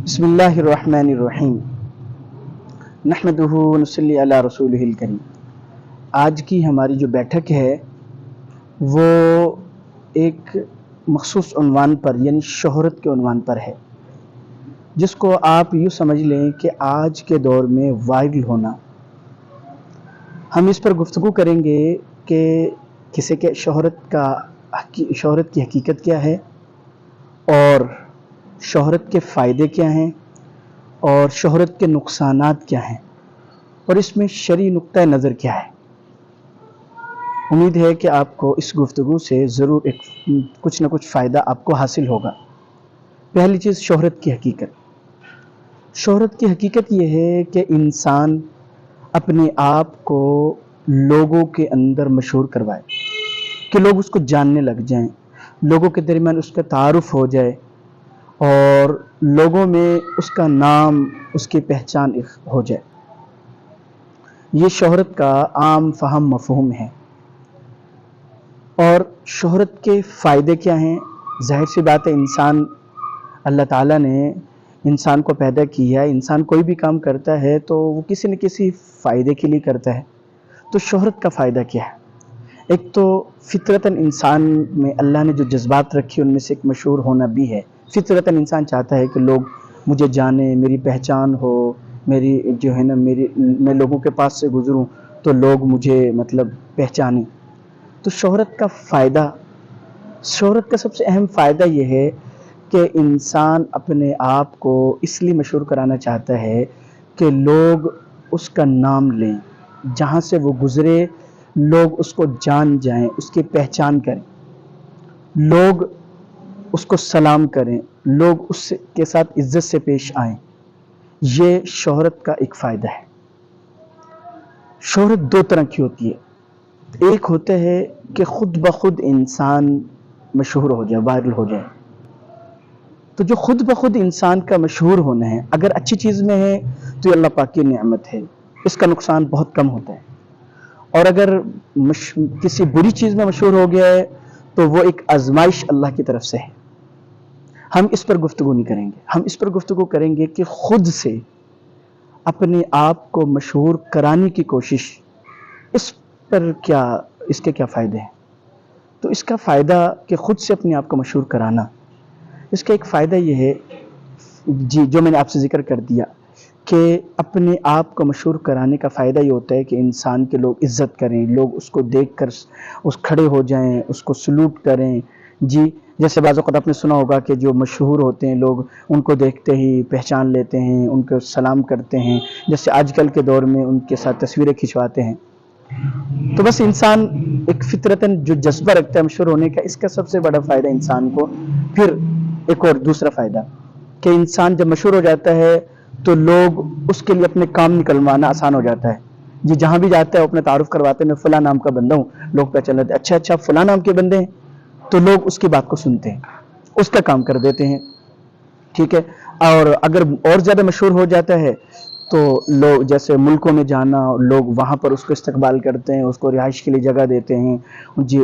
بسم اللہ الرحمن الرحیم نحمدہ ونصلی علی رسولہ الکریم۔ آج کی ہماری جو بیٹھک ہے وہ ایک مخصوص عنوان پر یعنی شہرت کے عنوان پر ہے، جس کو آپ یوں سمجھ لیں کہ آج کے دور میں وائرل ہونا۔ ہم اس پر گفتگو کریں گے کہ کسی کے شہرت کی حقیقت کیا ہے، اور شہرت کے فائدے کیا ہیں، اور شہرت کے نقصانات کیا ہیں، اور اس میں شرعی نقطہ نظر کیا ہے۔ امید ہے کہ آپ کو اس گفتگو سے ضرور کچھ نہ کچھ فائدہ آپ کو حاصل ہوگا۔ پہلی چیز، شہرت کی حقیقت۔ شہرت کی حقیقت یہ ہے کہ انسان اپنے آپ کو لوگوں کے اندر مشہور کروائے، کہ لوگ اس کو جاننے لگ جائیں، لوگوں کے درمیان اس کا تعارف ہو جائے، اور لوگوں میں اس کا نام، اس کی پہچان ہو جائے۔ یہ شہرت کا عام فہم مفہوم ہے۔ اور شہرت کے فائدے کیا ہیں؟ ظاہر سی بات ہے، اللہ تعالیٰ نے انسان کو پیدا کیا ہے، انسان کوئی بھی کام کرتا ہے تو وہ کسی نہ کسی فائدے کے لیے کرتا ہے۔ تو شہرت کا فائدہ کیا ہے؟ ایک تو فطرتاً انسان میں اللہ نے جو جذبات رکھے ان میں سے ایک مشہور ہونا بھی ہے۔ فطرتاً انسان چاہتا ہے کہ لوگ مجھے جانیں، میری پہچان ہو، میں لوگوں کے پاس سے گزروں تو لوگ مجھے پہچانیں۔ تو شہرت کا سب سے اہم فائدہ یہ ہے کہ انسان اپنے آپ کو اس لیے مشہور کرانا چاہتا ہے کہ لوگ اس کا نام لیں، جہاں سے وہ گزرے لوگ اس کو جان جائیں، اس کی پہچان کریں، لوگ اس کو سلام کریں، لوگ اس کے ساتھ عزت سے پیش آئیں۔ یہ شہرت کا ایک فائدہ ہے۔ شہرت دو طرح کی ہوتی ہے۔ ایک ہوتا ہے کہ خود بخود انسان مشہور ہو جائے، وائرل ہو جائے۔ تو جو خود بخود انسان کا مشہور ہونا ہے، اگر اچھی چیز میں ہے تو یہ اللہ پاک کی نعمت ہے، اس کا نقصان بہت کم ہوتا ہے۔ اور اگر کسی بری چیز میں مشہور ہو گیا ہے تو وہ ایک آزمائش اللہ کی طرف سے ہے۔ ہم اس پر گفتگو نہیں کریں گے، ہم اس پر گفتگو کریں گے کہ خود سے اپنے آپ کو مشہور کرانے کی کوشش، اس کے کیا فائدے ہیں۔ تو اس کا فائدہ کہ خود سے اپنے آپ کو مشہور کرانا، اس کا ایک فائدہ یہ ہے جو میں نے آپ سے ذکر کر دیا، کہ اپنے آپ کو مشہور کرانے کا فائدہ یہ ہوتا ہے کہ انسان کے لوگ عزت کریں، لوگ اس کو دیکھ کر کھڑے ہو جائیں، اس کو سلوٹ کریں۔ جیسے بعض اوقات آپ نے سنا ہوگا کہ جو مشہور ہوتے ہیں لوگ ان کو دیکھتے ہی پہچان لیتے ہیں، ان کو سلام کرتے ہیں، جیسے آج کل کے دور میں ان کے ساتھ تصویریں کھنچواتے ہیں۔ تو بس انسان ایک فطرتاً جو جذبہ رکھتا ہے مشہور ہونے کا، اس کا سب سے بڑا فائدہ انسان کو پھر ایک اور دوسرا فائدہ کہ انسان جب مشہور ہو جاتا ہے تو لوگ اس کے لیے اپنے کام نکلوانا آسان ہو جاتا ہے۔ جہاں بھی جاتا ہے وہ اپنا تعارف کرواتے ہیں، میں فلاں نام کا بندہ ہوں، لوگ پہچان لیتے ہیں، اچھا فلاں نام کے بندے ہیں، تو لوگ اس کی بات کو سنتے ہیں، اس کا کام کر دیتے ہیں، ٹھیک ہے۔ اور اگر اور زیادہ مشہور ہو جاتا ہے تو لوگ جیسے ملکوں میں جانا، لوگ وہاں پر اس کو استقبال کرتے ہیں، اس کو رہائش کے لیے جگہ دیتے ہیں،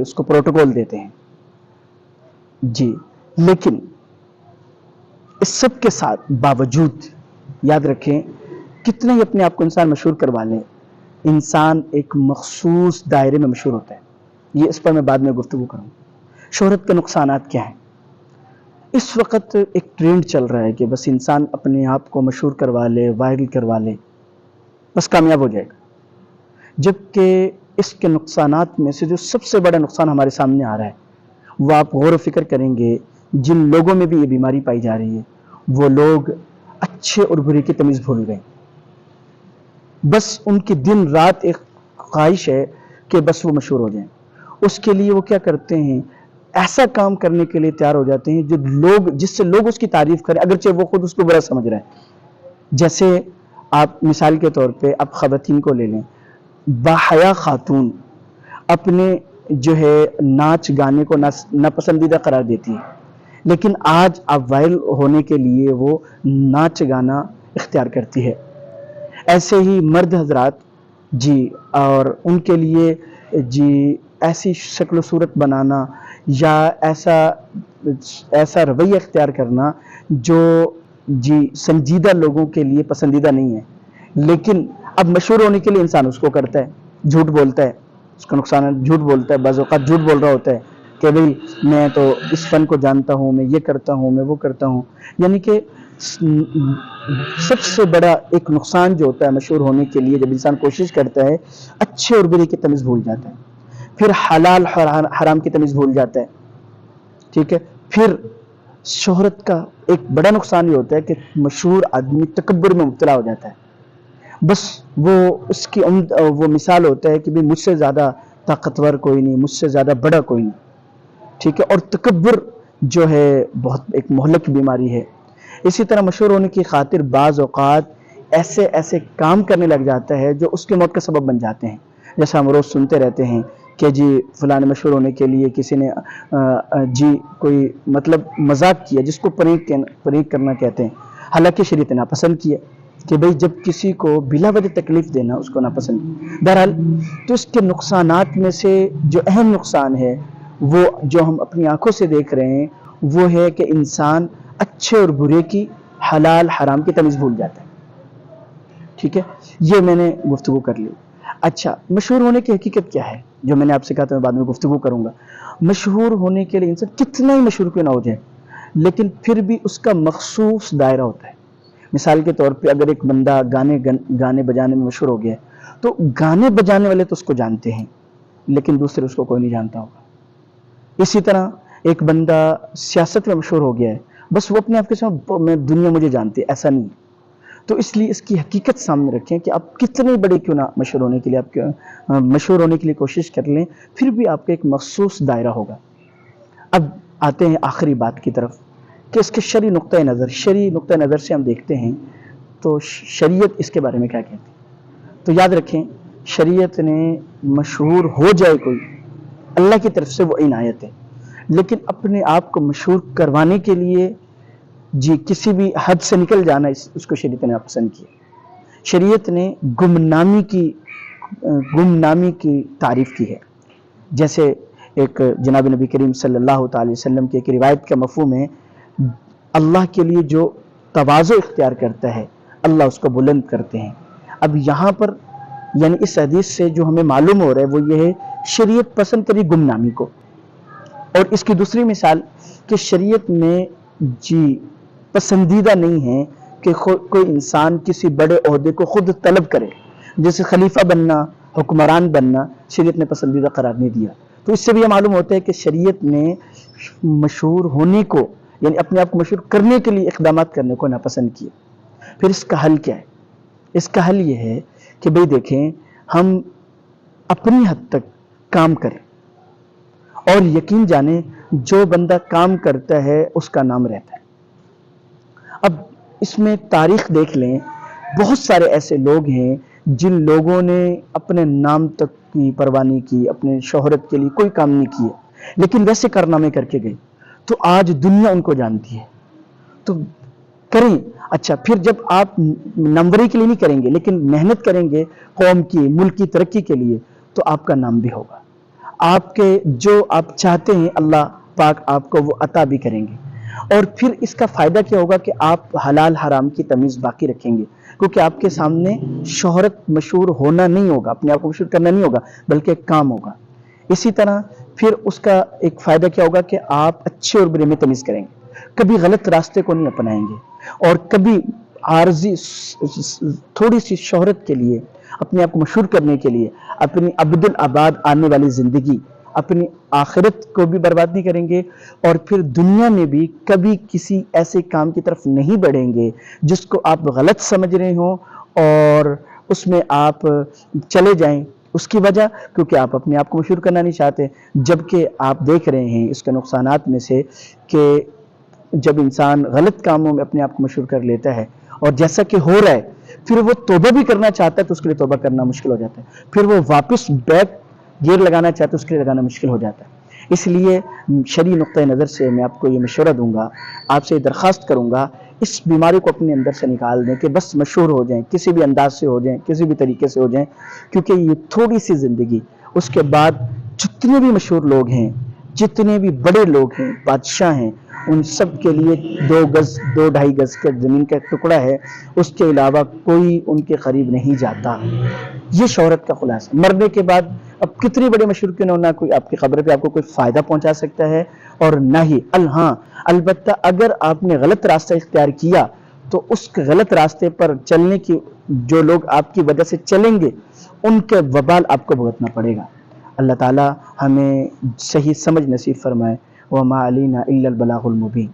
اس کو پروٹوکول دیتے ہیں۔ لیکن اس سب کے ساتھ باوجود یاد رکھیں، کتنے ہی اپنے آپ کو انسان مشہور کروا لیں، انسان ایک مخصوص دائرے میں مشہور ہوتا ہے۔ اس پر میں بعد میں گفتگو کروں۔ شہرت کے نقصانات کیا ہیں؟ اس وقت ایک ٹرینڈ چل رہا ہے کہ بس انسان اپنے آپ کو مشہور کروا لے، وائرل کروا لے، بس کامیاب ہو جائے گا۔ جبکہ اس کے نقصانات میں سے جو سب سے بڑا نقصان ہمارے سامنے آ رہا ہے، وہ آپ غور و فکر کریں گے، جن لوگوں میں بھی یہ بیماری پائی جا رہی ہے، وہ لوگ اچھے اور برے کی تمیز بھول گئے۔ بس ان کی دن رات ایک خواہش ہے کہ بس وہ مشہور ہو جائیں۔ اس کے لیے وہ کیا کرتے ہیں؟ ایسا کام کرنے کے لیے تیار ہو جاتے ہیں جس سے لوگ اس کی تعریف کریں، اگرچہ وہ خود اس کو برا سمجھ رہے ہیں۔ جیسے آپ مثال کے طور پہ آپ خواتین کو لے لیں، باحیا خاتون اپنے ناچ گانے کو ناپسندیدہ قرار دیتی ہے، لیکن آج آپ وائرل ہونے کے لیے وہ ناچ گانا اختیار کرتی ہے۔ ایسے ہی مرد حضرات اور ان کے لیے ایسی شکل و صورت بنانا یا ایسا رویہ اختیار کرنا جو جی سنجیدہ لوگوں کے لیے پسندیدہ نہیں ہے، لیکن اب مشہور ہونے کے لیے انسان اس کو کرتا ہے، جھوٹ بولتا ہے، اس کا نقصان ہے، جھوٹ بولتا ہے، بعض اوقات جھوٹ بول رہا ہوتا ہے کہ بھئی میں تو اس فن کو جانتا ہوں، میں یہ کرتا ہوں، میں وہ کرتا ہوں. یعنی کہ سب سے بڑا ایک نقصان جو ہوتا ہے مشہور ہونے کے لیے، جب انسان کوشش کرتا ہے، اچھے اور برے کی تمیز بھول جاتا ہے، پھر حلال حرام کی تمیز بھول جاتا ہے. ٹھیک ہے، پھر شہرت کا ایک بڑا نقصان یہ ہوتا ہے کہ مشہور آدمی تکبر میں مبتلا ہو جاتا ہے. بس وہ اس کی وہ مثال ہوتا ہے کہ بھی مجھ سے زیادہ طاقتور کوئی نہیں، مجھ سے زیادہ بڑا کوئی نہیں. ٹھیک ہے، اور تکبر جو ہے بہت ایک مہلک بیماری ہے. اسی طرح مشہور ہونے کی خاطر بعض اوقات ایسے ایسے کام کرنے لگ جاتا ہے جو اس کی موت کا سبب بن جاتے ہیں. جیسا ہم روز سنتے رہتے ہیں کہ جی فلاں مشہور ہونے کے لیے کسی نے جی کوئی مطلب مذاق کیا، جس کو پرینک کرنا کہتے ہیں، حالانکہ شریعت نے ناپسند کیا کہ بھئی جب کسی کو بلا وجہ تکلیف دینا اس کو ناپسند. بہرحال تو اس کے نقصانات میں سے جو اہم نقصان ہے وہ جو ہم اپنی آنکھوں سے دیکھ رہے ہیں وہ ہے کہ انسان اچھے اور برے کی، حلال حرام کی تمیز بھول جاتا ہے. ٹھیک ہے، یہ میں نے گفتگو کر لی. اچھا، مشہور ہونے کی حقیقت کیا ہے جو میں نے آپ سے کہا تھا، میں بعد میں گفتگو کروں گا. مشہور ہونے کے لیے انسان کتنا ہی مشہور کیوں نہ ہو جائے، لیکن پھر بھی اس کا مخصوص دائرہ ہوتا ہے. مثال کے طور پہ اگر ایک بندہ گانے بجانے میں مشہور ہو گیا تو گانے بجانے والے تو اس کو جانتے ہیں، لیکن دوسرے اس کو کوئی نہیں جانتا ہوگا. اسی طرح ایک بندہ سیاست میں مشہور ہو گیا ہے، بس وہ اپنے آپ کے ساتھ میں دنیا مجھے جانتی ہے، ایسا نہیں. تو اس لیے اس کی حقیقت سامنے رکھیں کہ آپ کتنے بڑے کیوں نہ مشہور ہونے کے لیے مشہور ہونے کے لیے کوشش کر لیں، پھر بھی آپ کا ایک مخصوص دائرہ ہوگا. اب آتے ہیں آخری بات کی طرف کہ اس کے شرعی نقطۂ نظر سے ہم دیکھتے ہیں تو شریعت اس کے بارے میں کیا کہتی ہے. تو یاد رکھیں، شریعت نے مشہور ہو جائے کوئی، اللہ کی طرف سے وہ عنایت ہے، لیکن اپنے آپ کو مشہور کروانے کے لیے جی کسی بھی حد سے نکل جانا اس کو شریعت نے پسند کیا. شریعت نے گمنامی کی تعریف کی ہے. جیسے ایک جناب نبی کریم صلی اللہ تعالی وسلم کی ایک روایت کا مفہوم ہے، اللہ کے لیے جو تواضع اختیار کرتا ہے اللہ اس کو بلند کرتے ہیں. اب یہاں پر یعنی اس حدیث سے جو ہمیں معلوم ہو رہا ہے وہ یہ ہے شریعت پسند کری گمنامی کو. اور اس کی دوسری مثال کہ شریعت میں جی پسندیدہ نہیں ہے کہ کوئی انسان کسی بڑے عہدے کو خود طلب کرے، جیسے خلیفہ بننا، حکمران بننا شریعت نے پسندیدہ قرار نہیں دیا. تو اس سے بھی یہ معلوم ہوتا ہے کہ شریعت نے مشہور ہونے کو یعنی اپنے آپ کو مشہور کرنے کے لیے اقدامات کرنے کو ناپسند کیا. پھر اس کا حل کیا ہے؟ اس کا حل یہ ہے کہ بھئی دیکھیں، ہم اپنی حد تک کام کریں اور یقین جانیں جو بندہ کام کرتا ہے اس کا نام رہتا ہے. اب اس میں تاریخ دیکھ لیں، بہت سارے ایسے لوگ ہیں جن لوگوں نے اپنے نام تک کی پرواہ نہیں کی، اپنے شہرت کے لیے کوئی کام نہیں کیے، لیکن ویسے کارنامے کر کے گئے تو آج دنیا ان کو جانتی ہے. تو کریں. اچھا، پھر جب آپ نمبری کے لیے نہیں کریں گے لیکن محنت کریں گے قوم کی، ملک کی ترقی کے لیے، تو آپ کا نام بھی ہوگا. آپ کے جو آپ چاہتے ہیں اللہ پاک آپ کو وہ عطا بھی کریں گے. اور پھر اس کا فائدہ کیا ہوگا کہ آپ حلال حرام کی تمیز باقی رکھیں گے، کیونکہ آپ کے سامنے شہرت مشہور ہونا نہیں ہوگا، اپنے آپ کو مشہور کرنا نہیں ہوگا، بلکہ ایک کام ہوگا. اسی طرح پھر اس کا ایک فائدہ کیا ہوگا کہ آپ اچھے اور برے میں تمیز کریں گے، کبھی غلط راستے کو نہیں اپنائیں گے، اور کبھی عارضی تھوڑی سی شہرت کے لیے، اپنے آپ کو مشہور کرنے کے لیے اپنی عبدالآباد آنے والی زندگی، اپنی آخرت کو بھی برباد نہیں کریں گے، اور پھر دنیا میں بھی کبھی کسی ایسے کام کی طرف نہیں بڑھیں گے جس کو آپ غلط سمجھ رہے ہوں اور اس میں آپ چلے جائیں. اس کی وجہ کیونکہ آپ اپنے آپ کو مشہور کرنا نہیں چاہتے، جبکہ آپ دیکھ رہے ہیں اس کے نقصانات میں سے کہ جب انسان غلط کاموں میں اپنے آپ کو مشہور کر لیتا ہے اور جیسا کہ ہو رہا ہے پھر وہ توبہ بھی کرنا چاہتا ہے تو اس کے لیے توبہ کرنا مشکل ہو جاتا ہے، پھر وہ واپس بیک گیئر لگانا چاہتا ہے اس کے لیے لگانا مشکل ہو جاتا ہے. اس لیے شرعی نقطۂ نظر سے میں آپ کو یہ مشورہ دوں گا، آپ سے یہ درخواست کروں گا، اس بیماری کو اپنے اندر سے نکال دیں کہ بس مشہور ہو جائیں، کسی بھی انداز سے ہو جائیں، کسی بھی طریقے سے ہو جائیں، کیونکہ یہ تھوڑی سی زندگی، اس کے بعد جتنے بھی مشہور لوگ ہیں، جتنے بھی بڑے لوگ ہیں، بادشاہ ہیں، ان سب کے لیے 2 گز کا زمین کا ایک ٹکڑا ہے، اس کے علاوہ کوئی ان کے قریب نہیں جاتا۔ یہ شہرت کا خلاصہ۔ مرنے کے بعد اب کتنی بڑی مشہور کیوں نہ کوئی آپ کی قبر پہ آپ کو کوئی فائدہ پہنچا سکتا ہے، اور نہ ہی البتہ اگر آپ نے غلط راستہ اختیار کیا تو اس غلط راستے پر چلنے کی جو لوگ آپ کی وجہ سے چلیں گے ان کے وبال آپ کو بھگتنا پڑے گا۔ اللہ تعالی ہمیں صحیح سمجھ نصیب فرمائے۔ وما علینا الا البلاغ المبین۔